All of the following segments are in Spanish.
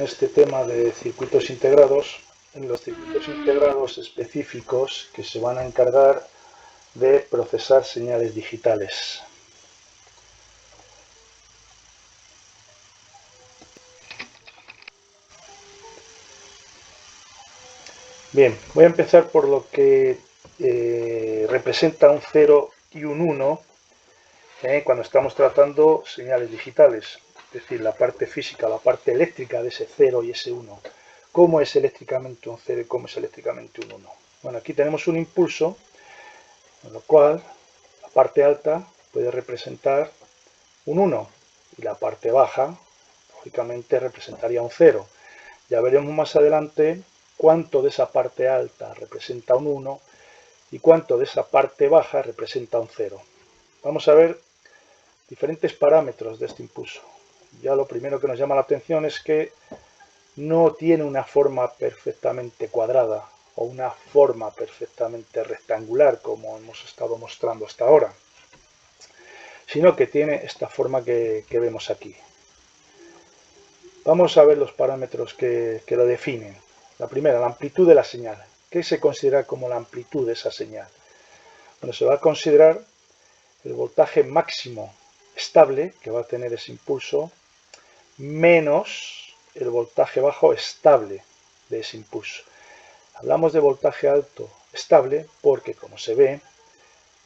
este tema de circuitos integrados, en los circuitos integrados específicos que se van a encargar de procesar señales digitales. Bien, voy a empezar por lo que representa un 0 y un 1 cuando estamos tratando señales digitales, es decir, la parte física, la parte eléctrica de ese 0 y ese 1. ¿Cómo es eléctricamente un 0 y cómo es eléctricamente un 1? Bueno, aquí tenemos un impulso, con lo cual la parte alta puede representar un 1 y la parte baja, lógicamente, representaría un 0. Ya veremos más adelante cuánto de esa parte alta representa un 1 y cuánto de esa parte baja representa un 0. Vamos a ver diferentes parámetros de este impulso. Ya lo primero que nos llama la atención es que no tiene una forma perfectamente cuadrada o una forma perfectamente rectangular como hemos estado mostrando hasta ahora, sino que tiene esta forma que vemos aquí. Vamos a ver los parámetros que lo definen. La primera, la amplitud de la señal. ¿Qué se considera como la amplitud de esa señal? Bueno, se va a considerar el voltaje máximo estable que va a tener ese impulso menos el voltaje bajo estable de ese impulso. Hablamos de voltaje alto estable porque, como se ve,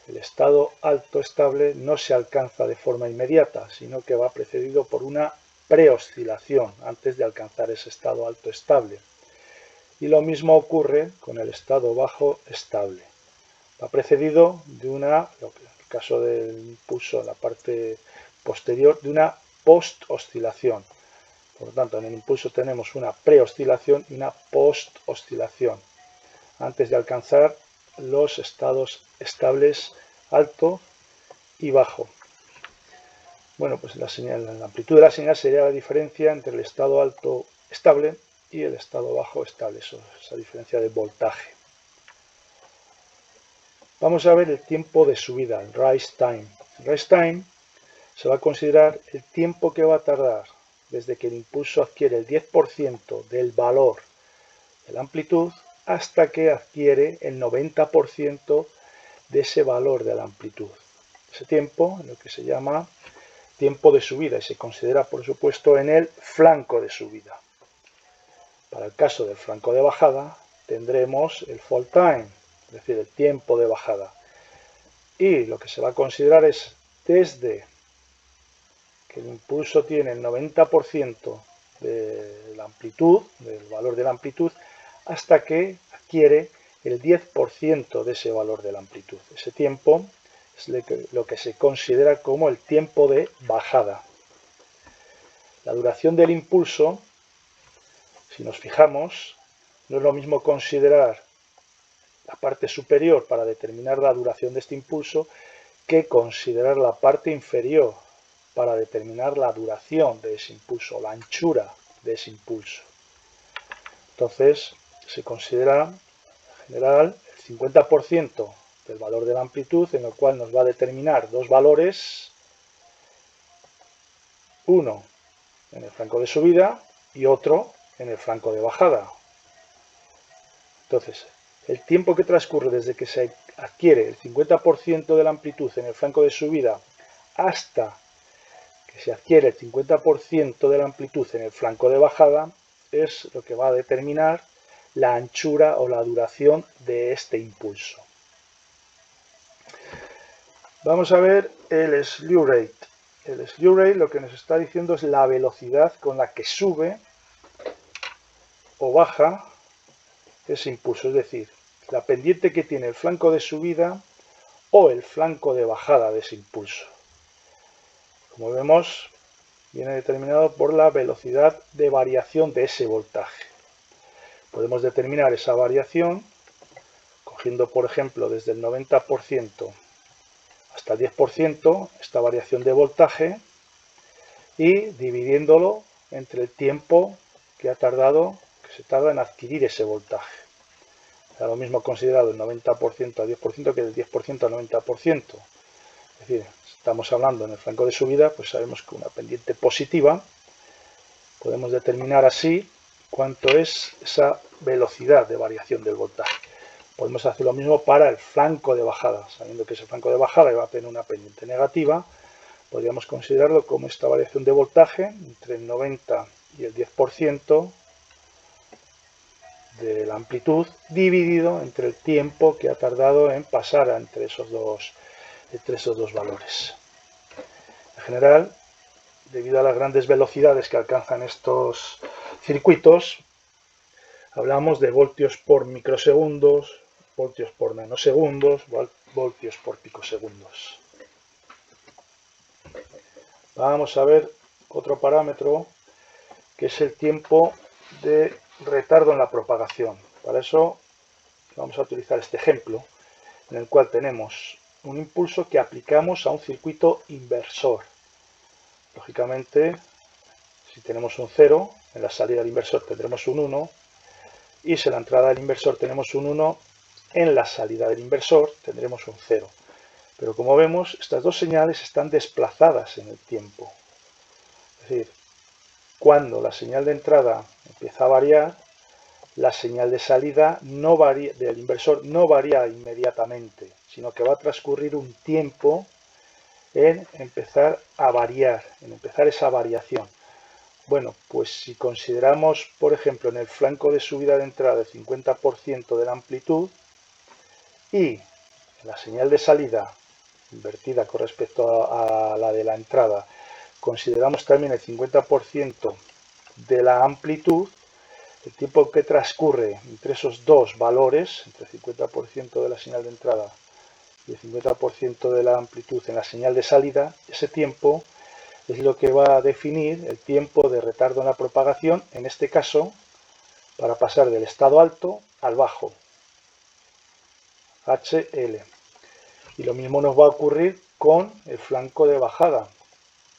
el estado alto estable no se alcanza de forma inmediata, sino que va precedido por una preoscilación antes de alcanzar ese estado alto estable. Y lo mismo ocurre con el estado bajo estable. Va precedido de una, en el caso del impulso en la parte posterior, de una post-oscilación. Por lo tanto, en el impulso tenemos una preoscilación y una post-oscilación antes de alcanzar los estados estables alto y bajo. Bueno, pues la amplitud de la señal sería la diferencia entre el estado alto estable y el estado bajo estable, esa diferencia de voltaje. Vamos a ver el tiempo de subida, el rise time. El rise time se va a considerar el tiempo que va a tardar desde que el impulso adquiere el 10% del valor de la amplitud hasta que adquiere el 90% de ese valor de la amplitud. Ese tiempo, lo que se llama tiempo de subida, y se considera, por supuesto, en el flanco de subida. Para el caso del flanco de bajada, tendremos el fall time, es decir, el tiempo de bajada. Y lo que se va a considerar es desde que el impulso tiene el 90% de la amplitud, del valor de la amplitud, hasta que adquiere el 10% de ese valor de la amplitud. Ese tiempo es lo que se considera como el tiempo de bajada. La duración del impulso, si nos fijamos, no es lo mismo considerar la parte superior para determinar la duración de este impulso que considerar la parte inferior para determinar la duración de ese impulso, la anchura de ese impulso. Entonces, se considera en general el 50% del valor de la amplitud, en el cual nos va a determinar dos valores, uno en el flanco de subida y otro en el flanco de bajada. Entonces, el tiempo que transcurre desde que se adquiere el 50% de la amplitud en el flanco de subida hasta que se adquiere el 50% de la amplitud en el flanco de bajada es lo que va a determinar la anchura o la duración de este impulso. Vamos a ver el slew rate. El slew rate lo que nos está diciendo es la velocidad con la que sube o baja ese impulso, es decir, la pendiente que tiene el flanco de subida o el flanco de bajada de ese impulso. Como vemos, viene determinado por la velocidad de variación de ese voltaje. Podemos determinar esa variación cogiendo, por ejemplo, desde el 90% hasta el 10% esta variación de voltaje y dividiéndolo entre el tiempo que se tarda en adquirir ese voltaje. Da lo mismo considerado el 90% al 10% que del 10% al 90%. Es decir, estamos hablando en el flanco de subida, pues sabemos que una pendiente positiva Podemos determinar así cuánto es esa velocidad de variación del voltaje. Podemos hacer lo mismo para el flanco de bajada. Sabiendo que ese flanco de bajada va a tener una pendiente negativa, podríamos considerarlo como esta variación de voltaje entre el 90 y el 10% de la amplitud dividido entre el tiempo que ha tardado en pasar entre esos dos valores. En general, debido a las grandes velocidades que alcanzan estos circuitos, hablamos de voltios por microsegundos, voltios por nanosegundos, voltios por picosegundos. Vamos a ver otro parámetro que es el tiempo de retardo en la propagación. Para eso vamos a utilizar este ejemplo en el cual tenemos un impulso que aplicamos a un circuito inversor. Lógicamente, si tenemos un 0, en la salida del inversor tendremos un 1, y si en la entrada del inversor tenemos un 1, en la salida del inversor tendremos un 0. Pero como vemos, estas dos señales están desplazadas en el tiempo. Es decir, cuando la señal de entrada empieza a variar, la señal de salida del inversor no varía inmediatamente, sino que va a transcurrir un tiempo en empezar a variar, en empezar esa variación. Bueno, pues si consideramos, por ejemplo, en el flanco de subida de entrada el 50% de la amplitud y la señal de salida invertida con respecto a la de la entrada, consideramos también el 50% de la amplitud, el tiempo que transcurre entre esos dos valores, entre el 50% de la señal de entrada y el 50% de la amplitud en la señal de salida, ese tiempo es lo que va a definir el tiempo de retardo en la propagación, en este caso, para pasar del estado alto al bajo, HL. Y lo mismo nos va a ocurrir con el flanco de bajada.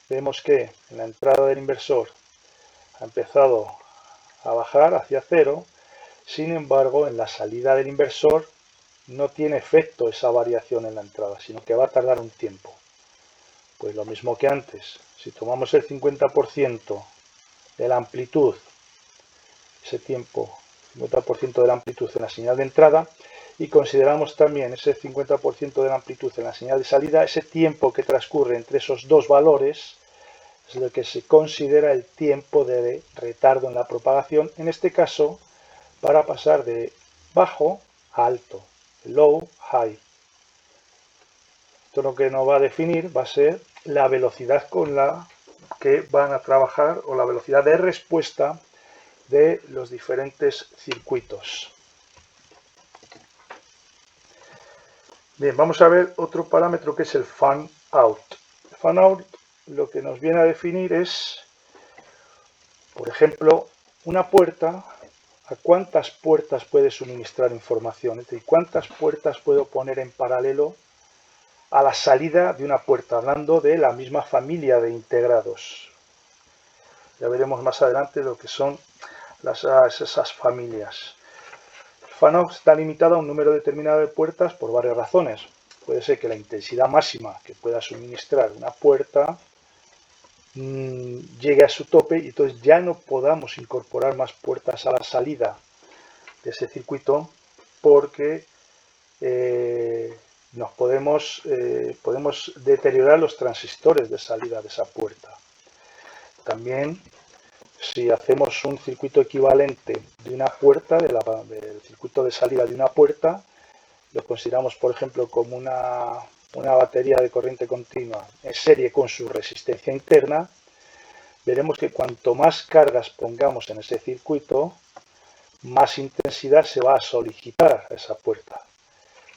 Vemos que en la entrada del inversor ha empezado a bajar hacia 0, sin embargo, en la salida del inversor no tiene efecto esa variación en la entrada, sino que va a tardar un tiempo. Pues lo mismo que antes, si tomamos el 50% de la amplitud, ese tiempo, 50% de la amplitud en la señal de entrada, y consideramos también ese 50% de la amplitud en la señal de salida, ese tiempo que transcurre entre esos dos valores es lo que se considera el tiempo de retardo en la propagación, en este caso para pasar de bajo a alto, low, high. Esto lo que nos va a definir va a ser la velocidad con la que van a trabajar o la velocidad de respuesta de los diferentes circuitos. Bien, vamos a ver otro parámetro que es el fan out. El fan out lo que nos viene a definir es, por ejemplo, una puerta, a cuántas puertas puede suministrar información, es decir, cuántas puertas puedo poner en paralelo a la salida de una puerta, hablando de la misma familia de integrados. Ya veremos más adelante lo que son esas familias. El fan-out está limitado a un número determinado de puertas por varias razones. Puede ser que la intensidad máxima que pueda suministrar una puerta llegue a su tope y entonces ya no podamos incorporar más puertas a la salida de ese circuito porque podemos deteriorar los transistores de salida de esa puerta. También, si hacemos un circuito equivalente de una puerta, del circuito de salida de una puerta, lo consideramos, por ejemplo, como una batería de corriente continua en serie con su resistencia interna, veremos que cuanto más cargas pongamos en ese circuito, más intensidad se va a solicitar a esa puerta.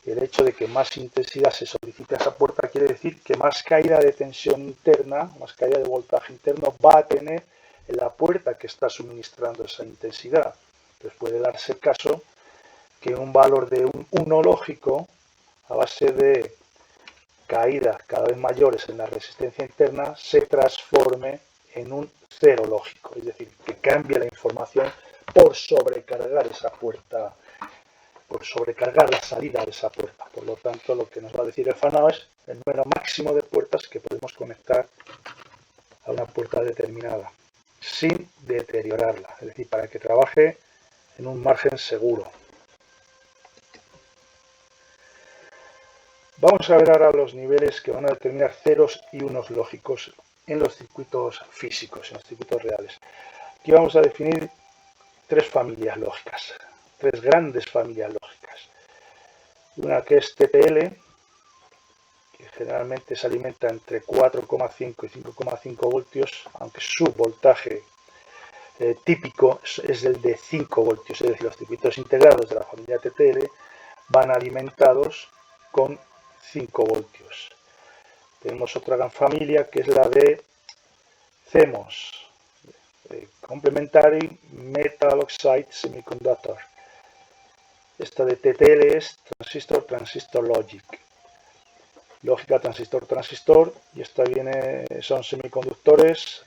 El hecho de que más intensidad se solicite a esa puerta quiere decir que más caída de tensión interna, más caída de voltaje interno va a tener en la puerta que está suministrando esa intensidad. Entonces puede darse el caso que un valor de un 1 lógico, a base de caídas cada vez mayores en la resistencia interna, se transforme en un 0 lógico, es decir, que cambie la información por sobrecargar esa puerta, por sobrecargar la salida de esa puerta. Por lo tanto, lo que nos va a decir el fan-out es el número máximo de puertas que podemos conectar a una puerta determinada. sin deteriorarla, es decir, para que trabaje en un margen seguro. Vamos a ver ahora los niveles que van a determinar ceros y unos lógicos en los circuitos físicos, en los circuitos reales. Aquí vamos a definir tres familias lógicas, tres grandes familias lógicas. Una que es TTL, que generalmente se alimenta entre 4,5 y 5,5 voltios, aunque su voltaje típico es el de 5 voltios, es decir, los circuitos integrados de la familia TTL van alimentados con 5 voltios. Tenemos otra gran familia que es la de CMOS, Complementary Metal Oxide Semiconductor. Esta de TTL es Transistor Logic. Lógica transistor, y esta son semiconductores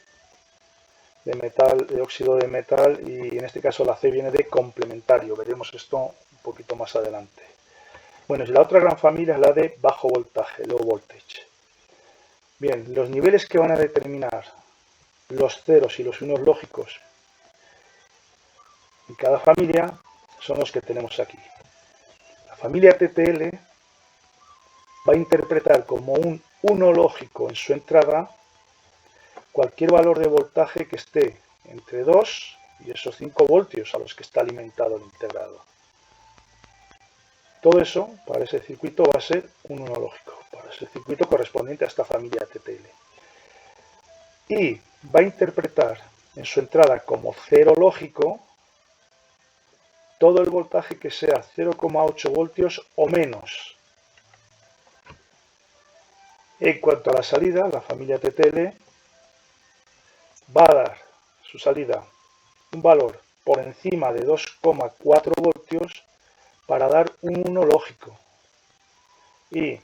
de metal, de óxido de metal, y en este caso la C viene de complementario. Veremos esto un poquito más adelante. Bueno, y la otra gran familia es la de bajo voltaje, low voltage. Bien, los niveles que van a determinar los ceros y los unos lógicos en cada familia son los que tenemos aquí. La familia TTL va a interpretar como un 1 lógico en su entrada cualquier valor de voltaje que esté entre 2 y esos 5 voltios a los que está alimentado el integrado. Todo eso para ese circuito va a ser un 1 lógico, para ese circuito correspondiente a esta familia TTL. Y va a interpretar en su entrada como 0 lógico todo el voltaje que sea 0,8 voltios o menos. En cuanto a la salida, la familia TTL va a dar su salida un valor por encima de 2,4 voltios para dar un 1 lógico. Y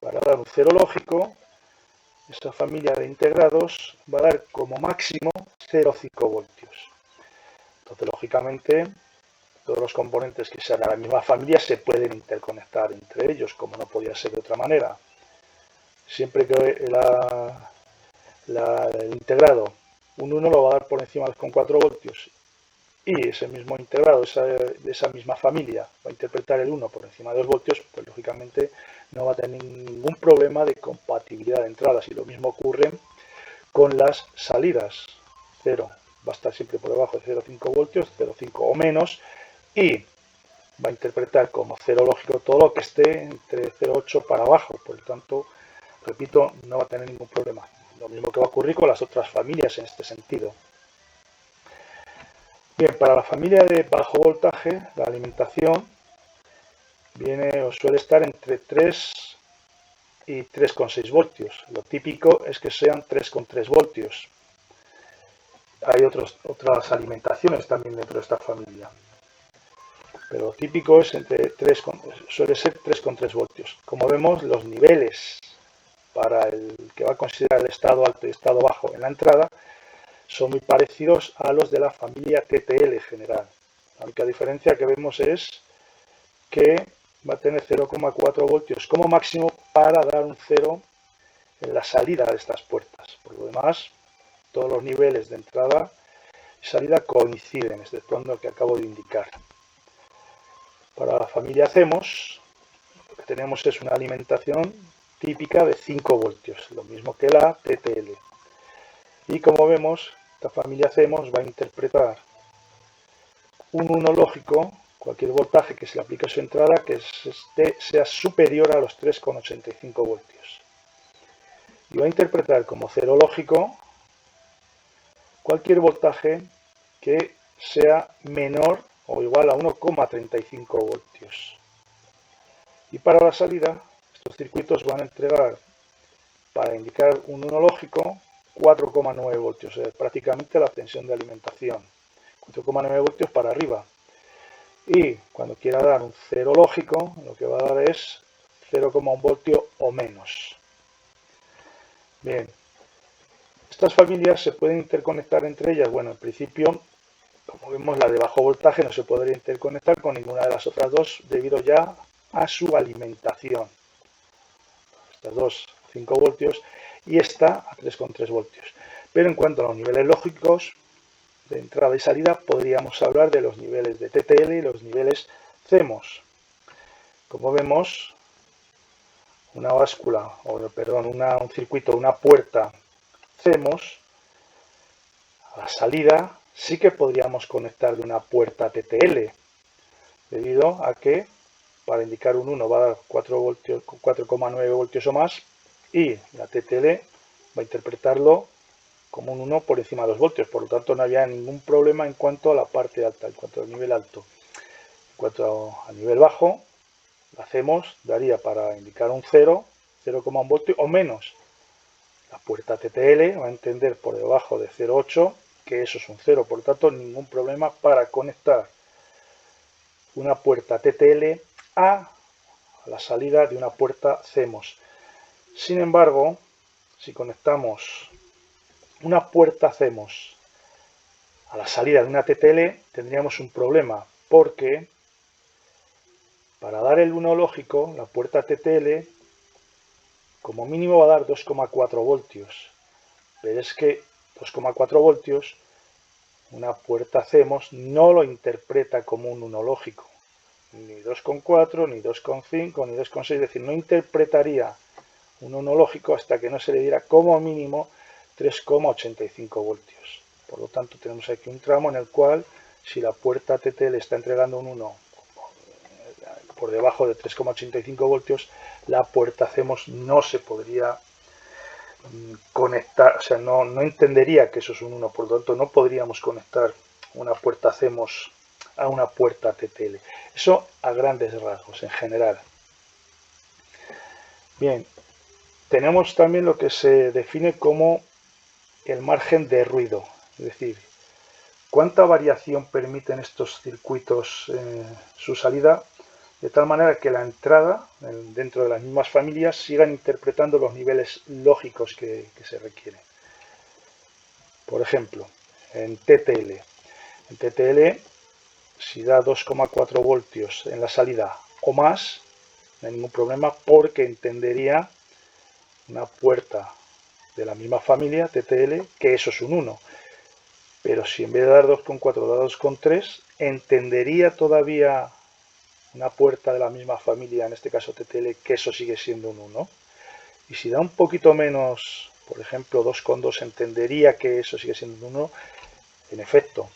para dar un 0 lógico, esta familia de integrados va a dar como máximo 0,5 voltios. Entonces, lógicamente, todos los componentes que sean de la misma familia se pueden interconectar entre ellos, como no podía ser de otra manera. Siempre que el integrado, un 1 lo va a dar por encima de 2,4 voltios, y ese mismo integrado de esa misma familia va a interpretar el 1 por encima de 2 voltios, pues lógicamente no va a tener ningún problema de compatibilidad de entradas. Y lo mismo ocurre con las salidas. 0 va a estar siempre por debajo de 0,5 voltios, 0,5 o menos, y va a interpretar como 0 lógico todo lo que esté entre 0,8 para abajo. Por lo tanto, repito, no va a tener ningún problema. Lo mismo que va a ocurrir con las otras familias en este sentido. Bien, para la familia de bajo voltaje, la alimentación viene o suele estar entre 3 y 3,6 voltios. Lo típico es que sean 3,3 voltios. Hay otras alimentaciones también dentro de esta familia, pero lo típico es suele ser 3,3 voltios. Como vemos, los niveles para el que va a considerar el estado alto y estado bajo en la entrada son muy parecidos a los de la familia TTL general. La única diferencia que vemos es que va a tener 0,4 voltios como máximo para dar un 0 en la salida de estas puertas. Por lo demás, todos los niveles de entrada y salida coinciden, exceptuando el que acabo de indicar. Para la familia CMOS, lo que tenemos es una alimentación típica de 5 voltios, lo mismo que la TTL. Y como vemos, esta familia CMOS va a interpretar un 1 lógico, cualquier voltaje que se le aplique a su entrada que sea superior a los 3,85 voltios. Y va a interpretar como 0 lógico cualquier voltaje que sea menor o igual a 1,35 voltios. Y para la salida, estos circuitos van a entregar, para indicar un 1 lógico, 4,9 voltios, es prácticamente la tensión de alimentación, 4,9 voltios para arriba. Y cuando quiera dar un 0 lógico, lo que va a dar es 0,1 voltio o menos. Bien, estas familias se pueden interconectar entre ellas. Bueno, en principio, como vemos, la de bajo voltaje no se podría interconectar con ninguna de las otras dos debido ya a su alimentación. Estas dos, 5 voltios, y esta a 3,3 voltios. Pero en cuanto a los niveles lógicos, de entrada y salida, podríamos hablar de los niveles de TTL y los niveles CMOS. Como vemos, una báscula, un circuito, una puerta CMOS, a la salida sí que podríamos conectar de una puerta TTL, debido a que para indicar un 1 va a dar 4,9 voltios o más, y la TTL va a interpretarlo como un 1 por encima de 2 voltios. Por lo tanto, no había ningún problema en cuanto a la parte alta, en cuanto al nivel alto. En cuanto al nivel bajo, la CMOS daría para indicar un 0,1 voltio o menos. La puerta TTL va a entender por debajo de 0,8 que eso es un 0. Por lo tanto, ningún problema para conectar una puerta TTL a la salida de una puerta CMOS. Sin embargo, si conectamos una puerta CMOS a la salida de una TTL, tendríamos un problema, porque para dar el 1 lógico, la puerta TTL como mínimo va a dar 2,4 voltios. Pero es que 2,4 voltios, una puerta CMOS no lo interpreta como un 1 lógico. Ni 2,4, ni 2,5, ni 2,6. Es decir, no interpretaría un 1 lógico hasta que no se le diera como mínimo 3,85 voltios. Por lo tanto, tenemos aquí un tramo en el cual, si la puerta TTL está entregando un 1 por debajo de 3,85 voltios, la puerta CMOS no se podría conectar, o sea, no entendería que eso es un 1, por lo tanto no podríamos conectar una puerta CMOS a una puerta TTL. Eso a grandes rasgos, en general. Bien, tenemos también lo que se define como el margen de ruido, es decir, cuánta variación permiten estos circuitos su salida, de tal manera que la entrada, dentro de las mismas familias, sigan interpretando los niveles lógicos que se requieren. Por ejemplo, en TTL. En TTL, si da 2,4 voltios en la salida o más, no hay ningún problema, porque entendería una puerta de la misma familia, TTL, que eso es un 1. Pero si en vez de dar 2,4 da 2,3, entendería todavía una puerta de la misma familia, en este caso TTL, que eso sigue siendo un 1. Y si da un poquito menos, por ejemplo 2,2, entendería que eso sigue siendo un 1. En efecto,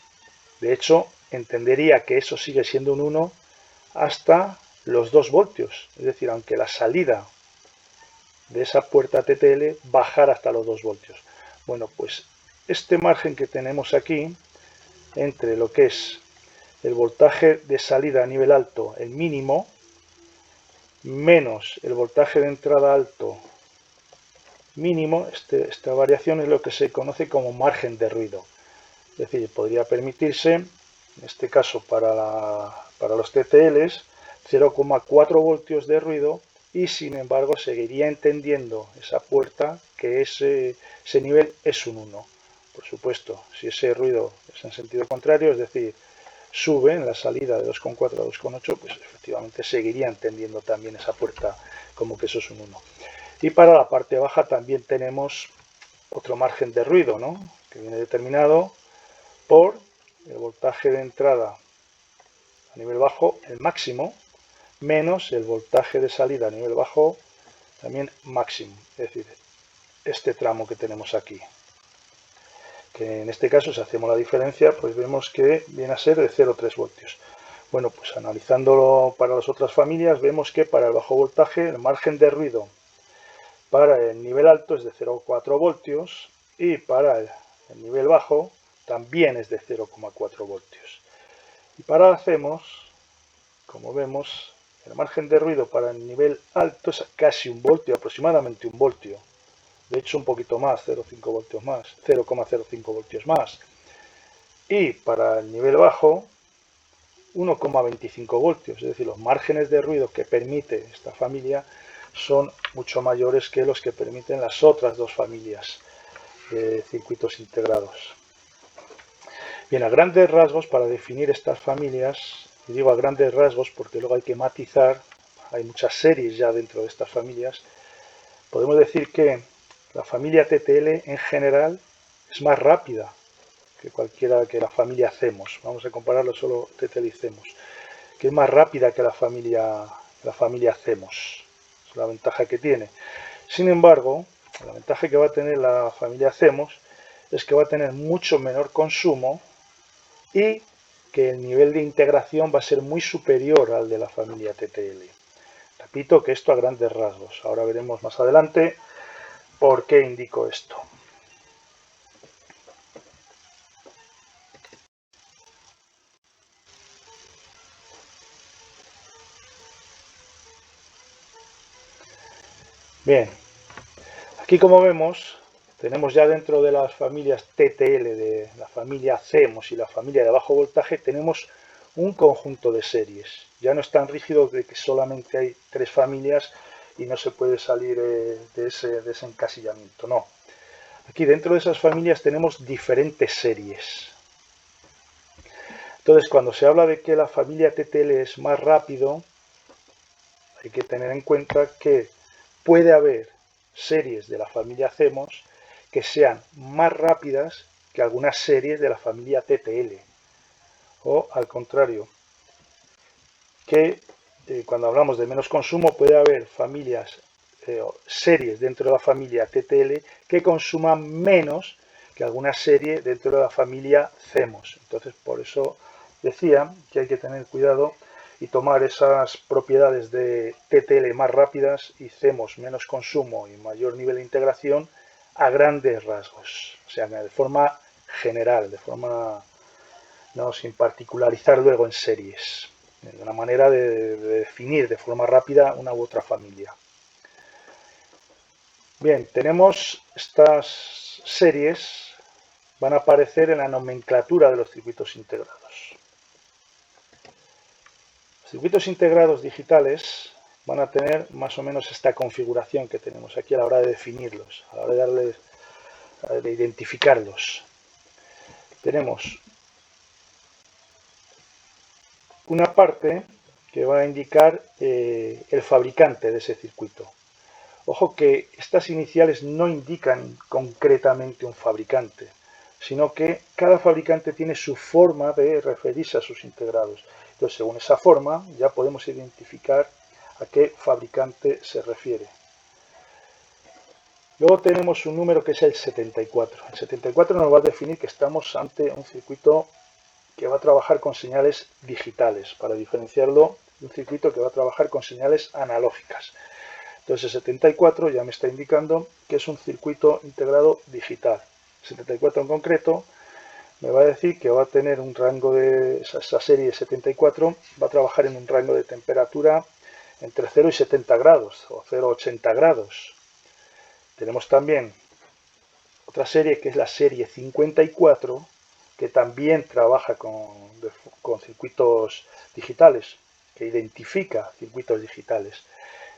de hecho, entendería que eso sigue siendo un 1 hasta los 2 voltios. Es decir, aunque la salida de esa puerta TTL bajara hasta los 2 voltios. Bueno, pues este margen que tenemos aquí, entre lo que es el voltaje de salida a nivel alto, el mínimo, menos el voltaje de entrada alto mínimo, esta variación es lo que se conoce como margen de ruido. Es decir, podría permitirse, en este caso para los TTLs, 0,4 voltios de ruido, y sin embargo seguiría entendiendo esa puerta que ese nivel es un 1. Por supuesto, si ese ruido es en sentido contrario, es decir, sube en la salida de 2,4 a 2,8, pues efectivamente seguiría entendiendo también esa puerta como que eso es un 1. Y para la parte baja también tenemos otro margen de ruido, ¿no?, que viene determinado por el voltaje de entrada a nivel bajo, el máximo, menos el voltaje de salida a nivel bajo, también máximo. Es decir, este tramo que tenemos aquí, que en este caso, si hacemos la diferencia, pues vemos que viene a ser de 0,3 voltios. Bueno, pues analizándolo para las otras familias, vemos que para el bajo voltaje el margen de ruido para el nivel alto es de 0,4 voltios y para el nivel bajo también es de 0,4 voltios. Y para la CMOS, como vemos, el margen de ruido para el nivel alto es casi un voltio, aproximadamente un voltio. De hecho, un poquito más, 0,5 voltios más, 0,05 voltios más. Y para el nivel bajo, 1,25 voltios. Es decir, los márgenes de ruido que permite esta familia son mucho mayores que los que permiten las otras dos familias de circuitos integrados. Bien, a grandes rasgos, para definir estas familias, y digo a grandes rasgos porque luego hay que matizar, hay muchas series ya dentro de estas familias, podemos decir que la familia TTL en general es más rápida que cualquiera, que la familia Cemos. Vamos a compararlo solo TTL y Cemos, que es más rápida que la familia Cemos. Es la ventaja que tiene. Sin embargo, la ventaja que va a tener la familia Cemos es que va a tener mucho menor consumo y que el nivel de integración va a ser muy superior al de la familia TTL. Repito que esto a grandes rasgos. Ahora veremos más adelante por qué indico esto. Bien, aquí como vemos, tenemos ya dentro de las familias TTL, de la familia CEMOS y la familia de bajo voltaje, tenemos un conjunto de series. Ya no es tan rígido de que solamente hay 3 familias y no se puede salir de ese encasillamiento, no. Aquí dentro de esas familias tenemos diferentes series. Entonces, cuando se habla de que la familia TTL es más rápido, hay que tener en cuenta que puede haber series de la familia CEMOS que sean más rápidas que algunas series de la familia TTL. O al contrario, que cuando hablamos de menos consumo puede haber series dentro de la familia TTL que consuman menos que alguna serie dentro de la familia CEMOS. Entonces, por eso decía que hay que tener cuidado y tomar esas propiedades de TTL más rápidas y CEMOS menos consumo y mayor nivel de integración a grandes rasgos, o sea, de forma general, de forma no sin particularizar luego en series, de una manera de definir de forma rápida una u otra familia. Bien, tenemos estas series, van a aparecer en la nomenclatura de los circuitos integrados. Los circuitos integrados digitales van a tener más o menos esta configuración que tenemos aquí a la hora de definirlos, a la hora de identificarlos. Tenemos una parte que va a indicar el fabricante de ese circuito. Ojo que estas iniciales no indican concretamente un fabricante, sino que cada fabricante tiene su forma de referirse a sus integrados. Entonces, según esa forma, ya podemos identificar a qué fabricante se refiere. Luego tenemos un número que es el 74. El 74 nos va a definir que estamos ante un circuito que va a trabajar con señales digitales, para diferenciarlo de un circuito que va a trabajar con señales analógicas. Entonces el 74 ya me está indicando que es un circuito integrado digital. El 74 en concreto me va a decir que va a tener un rango de esa serie 74, va a trabajar en un rango de temperatura entre 0 y 70 grados o 0 a 80 grados. Tenemos también otra serie que es la serie 54, que también trabaja con circuitos digitales, que identifica circuitos digitales.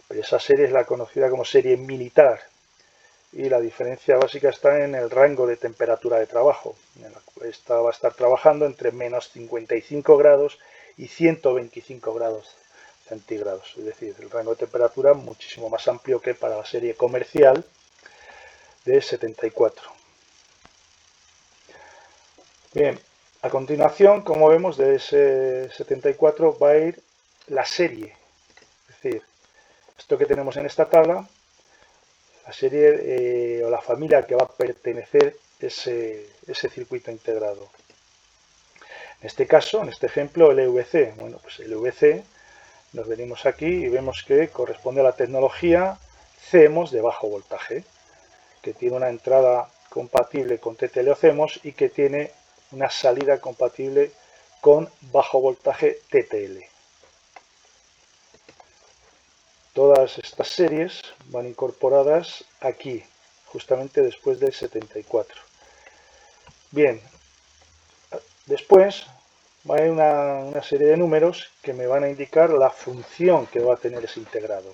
Pero esa serie es la conocida como serie militar y la diferencia básica está en el rango de temperatura de trabajo. Esta va a estar trabajando entre menos 55 grados y 125 grados centígrados, es decir, el rango de temperatura muchísimo más amplio que para la serie comercial de 74. Bien, a continuación, como vemos, de ese 74 va a ir la serie, es decir, esto que tenemos en esta tabla, la serie o la familia que va a pertenecer ese circuito integrado. En este caso, en este ejemplo, el EVC. Bueno, pues el EVC, nos venimos aquí y vemos que corresponde a la tecnología CEMOS de bajo voltaje, que tiene una entrada compatible con TTL o CEMOS y que tiene una salida compatible con bajo voltaje TTL. Todas estas series van incorporadas aquí, justamente después del 74. Bien, después va a haber una serie de números que me van a indicar la función que va a tener ese integrado.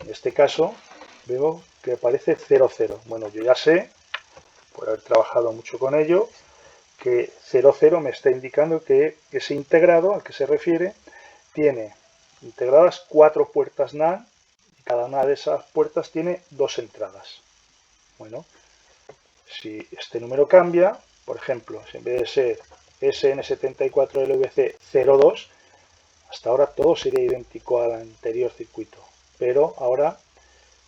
En este caso, veo que aparece 00. Bueno, yo ya sé, por haber trabajado mucho con ello, que 00 me está indicando que ese integrado al que se refiere tiene integradas 4 puertas NAND y cada una de esas puertas tiene 2 entradas. Bueno, si este número cambia, por ejemplo, si en vez de ser SN74LVC02, hasta ahora todo sería idéntico al anterior circuito, pero ahora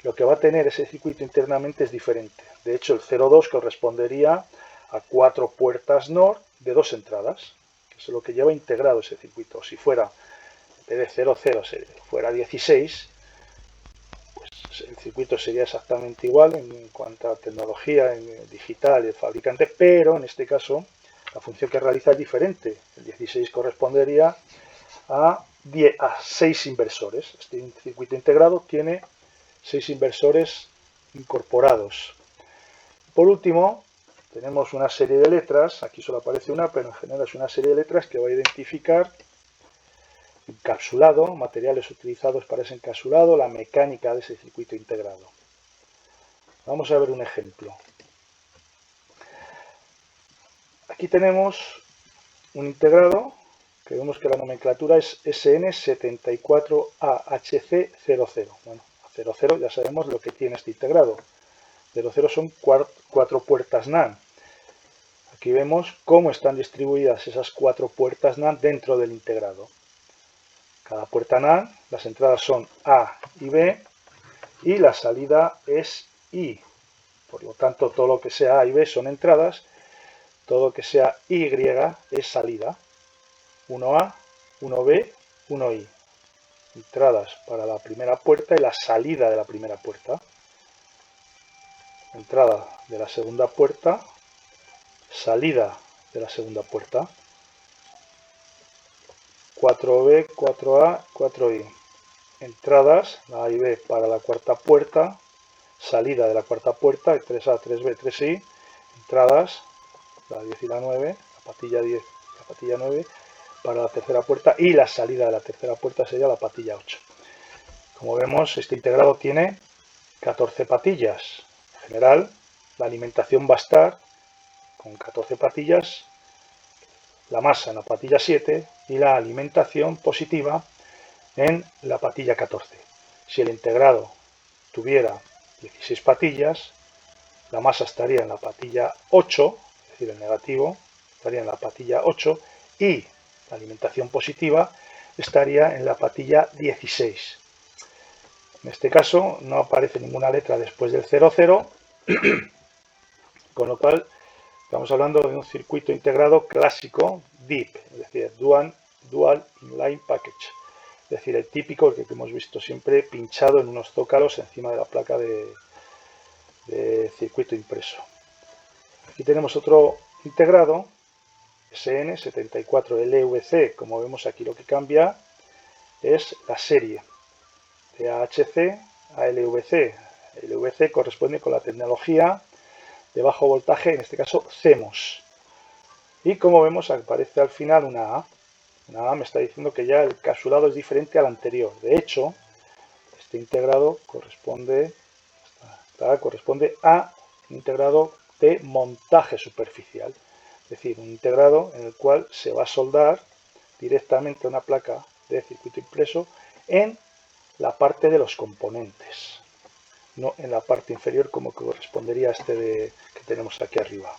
lo que va a tener ese circuito internamente es diferente. De hecho, el 02 correspondería a 4 puertas NOR de 2 entradas, que es lo que lleva integrado ese circuito. Si fuera, en vez de 00, fuera 16, pues el circuito sería exactamente igual en cuanto a tecnología digital y el fabricante, pero en este caso la función que realiza es diferente. El 16 correspondería a 6 inversores. Este circuito integrado tiene 6 inversores incorporados. Por último, tenemos una serie de letras, aquí solo aparece una, pero en general es una serie de letras que va a identificar encapsulado, materiales utilizados para ese encapsulado, la mecánica de ese circuito integrado. Vamos a ver un ejemplo. Aquí tenemos un integrado que vemos que la nomenclatura es SN74AHC00. Bueno, 00 ya sabemos lo que tiene este integrado. 00 son 4 puertas NAND. Aquí vemos cómo están distribuidas esas 4 puertas NAND dentro del integrado. Cada puerta NAND, las entradas son A y B y la salida es I. Por lo tanto, todo lo que sea A y B son entradas, todo lo que sea Y es salida. 1A, 1B, 1I. Entradas para la primera puerta y la salida de la primera puerta. Entrada de la segunda puerta, salida de la segunda puerta. 4B, 4A, 4I. Entradas, la A y B para la cuarta puerta, salida de la cuarta puerta, 3A, 3B, 3I. Entradas, la 10 y la 9, la patilla 10, la patilla 9, para la tercera puerta, y la salida de la tercera puerta sería la patilla 8. Como vemos, este integrado tiene 14 patillas. En general, la alimentación va a estar con 14 patillas, la masa en la patilla 7 y la alimentación positiva en la patilla 14. Si el integrado tuviera 16 patillas, la masa estaría en la patilla 8, es decir, el negativo estaría en la patilla 8 y la alimentación positiva estaría en la patilla 16. En este caso no aparece ninguna letra después del 00, con lo cual estamos hablando de un circuito integrado clásico DIP, es decir, Dual Inline Package. Es decir, el típico que hemos visto siempre pinchado en unos zócalos encima de la placa de circuito impreso. Aquí tenemos otro integrado, SN74LVC. Como vemos aquí, lo que cambia es la serie de AHC a LVC. LVC corresponde con la tecnología de bajo voltaje, en este caso CMOS. Y como vemos, aparece al final una A. Una A me está diciendo que ya el encapsulado es diferente al anterior. De hecho, este integrado corresponde a un integrado de montaje superficial. Es decir, un integrado en el cual se va a soldar directamente a una placa de circuito impreso en la parte de los componentes, no en la parte inferior como correspondería a este que tenemos aquí arriba.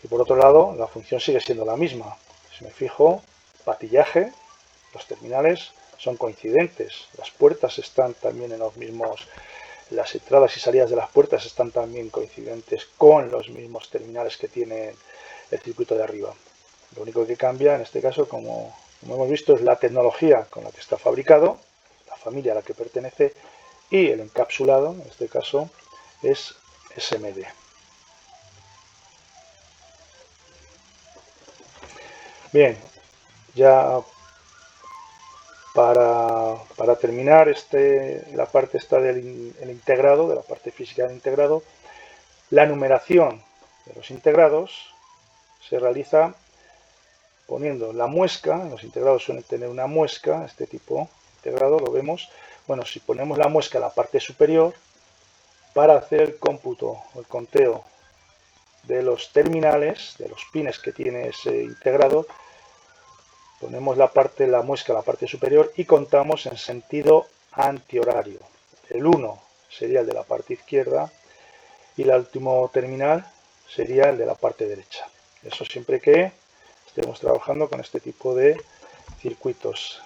Y por otro lado, la función sigue siendo la misma. Si me fijo, patillaje, los terminales son coincidentes, las puertas están también en los mismos, las entradas y salidas de las puertas están también coincidentes con los mismos terminales que tiene el circuito de arriba. Lo único que cambia en este caso, como hemos visto, es la tecnología con la que está fabricado, la familia a la que pertenece, y el encapsulado, en este caso, es SMD. Bien, ya para terminar la parte esta del integrado, de la parte física del integrado, la numeración de los integrados se realiza poniendo la muesca. Los integrados suelen tener una muesca, este tipo integrado, lo vemos. Bueno, si ponemos la muesca en la parte superior, para hacer el cómputo, el conteo de los terminales, de los pines que tiene ese integrado, ponemos la muesca en la parte superior y contamos en sentido antihorario. El 1 sería el de la parte izquierda y el último terminal sería el de la parte derecha. Eso siempre que estemos trabajando con este tipo de circuitos.